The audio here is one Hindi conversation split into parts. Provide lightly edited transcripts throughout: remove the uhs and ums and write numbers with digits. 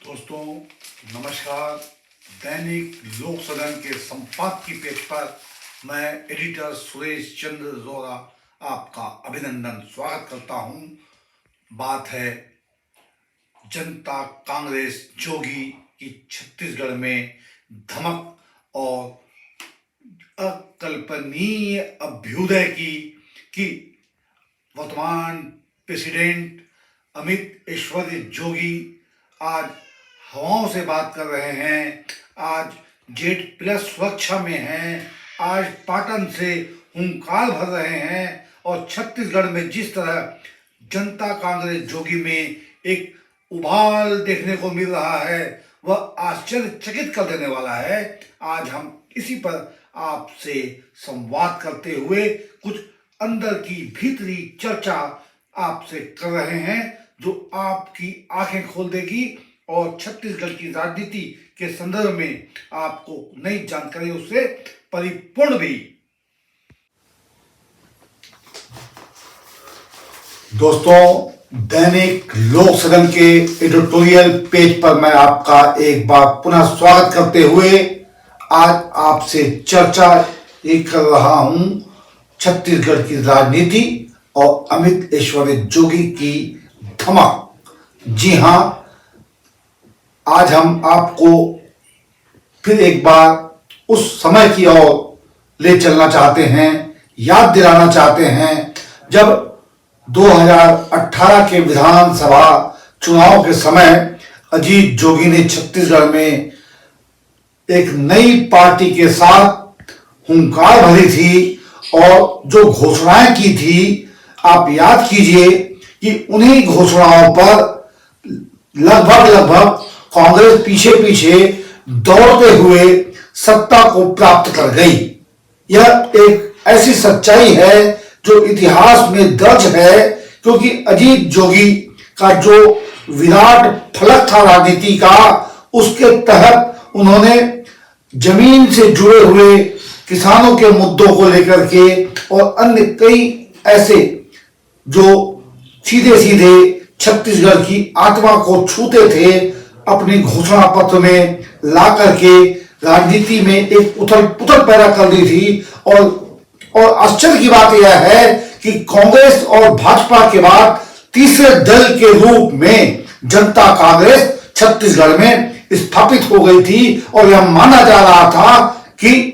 दोस्तों नमस्कार। दैनिक लोक सदन के संपादकीय पेज पर मैं एडिटर सुरेश चंद्र जोरा आपका अभिनंदन स्वागत करता हूं। बात है जनता कांग्रेस जोगी की छत्तीसगढ़ में धमक और अकल्पनीय अभ्युदय की वर्तमान प्रेसिडेंट अमित ऐश्वर्य जोगी आज हवाओं से बात कर रहे हैं। आज जेड+ सुरक्षा में हैं। आज पाटन से हुंकार भर रहे हैं और छत्तीसगढ़ में जिस तरह जनता कांग्रेस जोगी में एक उबाल देखने को मिल रहा है वह आश्चर्यचकित कर देने वाला है। आज हम इसी पर आपसे संवाद करते हुए कुछ अंदर की भीतरी चर्चा आपसे कर रहे हैं जो आपकी आंखें खोल देगी और छत्तीसगढ़ की राजनीति के संदर्भ में आपको नई जानकारी उससे परिपूर्ण भी। दोस्तों दैनिक लोक सदन के एडिटोरियल पेज पर मैं आपका एक बार पुनः स्वागत करते हुए आज आपसे चर्चा कर रहा हूं छत्तीसगढ़ की राजनीति और अमित ऐश्वर्य जोगी की धमक। जी हां, आज हम आपको फिर एक बार उस समय की ओर ले चलना चाहते हैं, याद दिलाना चाहते हैं जब 2018 के विधानसभा चुनाव के समय अजीत जोगी ने छत्तीसगढ़ में एक नई पार्टी के साथ हुंकार भरी थी और जो घोषणाएं की थी आप याद कीजिए कि उन्हीं घोषणाओं पर लगभग कांग्रेस पीछे पीछे दौड़ते हुए सत्ता को प्राप्त कर गई। यह एक ऐसी सच्चाई है जो इतिहास में दर्ज है, क्योंकि अजीत जोगी का जो विराट फलक था राजनीति का, उसके तहत उन्होंने जमीन से जुड़े हुए किसानों के मुद्दों को लेकर के और अन्य कई ऐसे जो सीधे सीधे छत्तीसगढ़ की आत्मा को छूते थे अपनी घोषणा पत्र में ला करके राजनीति में एक उथल पुथल पैदा कर दी थी। और आश्चर्य की बात यह है कि कांग्रेस और भाजपा के बाद तीसरे दल के रूप में जनता कांग्रेस छत्तीसगढ़ में स्थापित हो गई थी और यह माना जा रहा था कि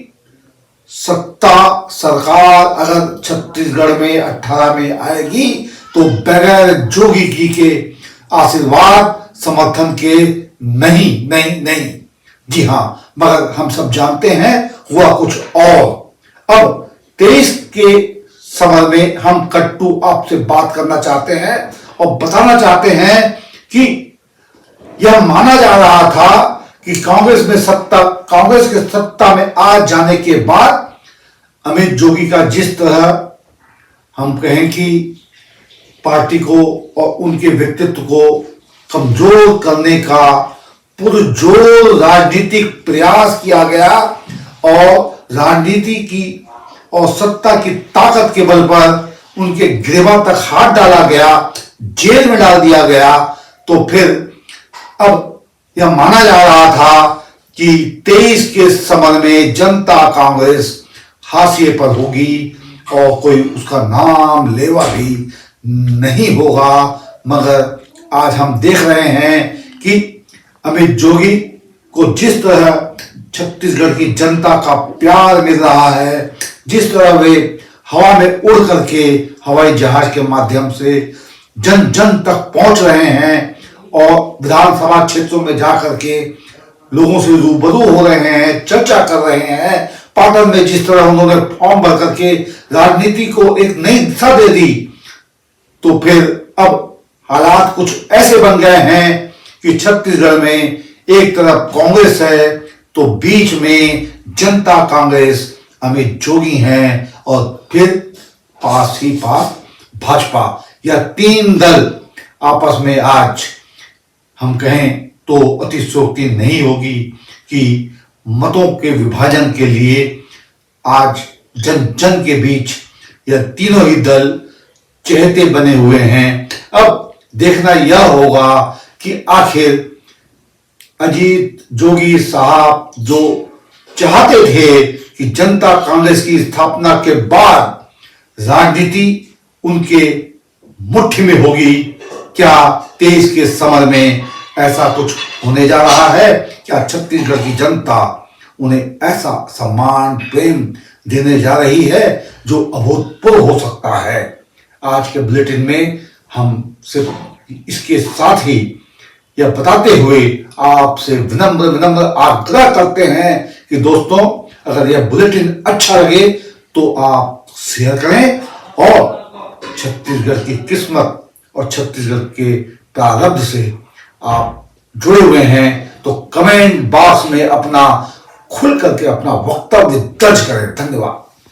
सत्ता सरकार अगर छत्तीसगढ़ में 18 में आएगी तो बगैर जोगी जी के आशीर्वाद समर्थन के नहीं। जी हां, मगर हम सब जानते हैं हुआ कुछ और। अब 23 के समय में हम कट्टू आपसे बात करना चाहते हैं और बताना चाहते हैं कि यह माना जा रहा था कि कांग्रेस के सत्ता में आ जाने के बाद अमित जोगी का जिस तरह हम कहें कि पार्टी को और उनके व्यक्तित्व को कमजोर करने का पुरजोर राजनीतिक प्रयास किया गया और राजनीति की और सत्ता की ताकत के बल पर उनके गिरवा तक हाथ डाला गया, जेल में डाल दिया गया, तो फिर अब यह माना जा रहा था कि 23 के समय में जनता कांग्रेस हाशिए पर होगी और कोई उसका नाम लेवा भी नहीं होगा। मगर आज हम देख रहे हैं कि अमित जोगी को जिस तरह छत्तीसगढ़ की जनता का प्यार मिल रहा है, जिस तरह वे हवा में उड़ करके हवाई जहाज के माध्यम से जन जन तक पहुंच रहे हैं और विधानसभा क्षेत्रों में जाकर के लोगों से रूबरू हो रहे हैं, चर्चा कर रहे हैं। पाटन में जिस तरह उन्होंने फॉर्म भर करके राजनीति को एक नई दिशा दे दी, तो फिर अब हालात कुछ ऐसे बन गए हैं कि छत्तीसगढ़ में एक तरफ कांग्रेस है तो बीच में जनता कांग्रेस अमित जोगी हैं और फिर पास ही पास भाजपा। यह तीन दल आपस में आज हम कहें तो अतिशयोक्ति नहीं होगी कि मतों के विभाजन के लिए आज जन जन के बीच यह तीनों ही दल चहेते बने हुए हैं। अब देखना यह होगा कि आखिर अजीत जोगी साहब जो चाहते थे कि जनता कांग्रेस की स्थापना के बाद राजनीति उनके मुट्ठी में होगी, क्या 23 के समर में ऐसा कुछ होने जा रहा है? क्या छत्तीसगढ़ की जनता उन्हें ऐसा सम्मान प्रेम देने जा रही है जो अभूतपूर्व हो सकता है? आज के बुलेटिन में हम सिर्फ इसके साथ ही यह बताते हुए आपसे विनम्र आग्रह करते हैं कि दोस्तों, अगर यह बुलेटिन अच्छा लगे तो आप शेयर करें और छत्तीसगढ़ की किस्मत और छत्तीसगढ़ के प्रारब्ध से आप जुड़े हुए हैं तो कमेंट बॉक्स में अपना खुल करके अपना वक्तव्य दर्ज करें। धन्यवाद।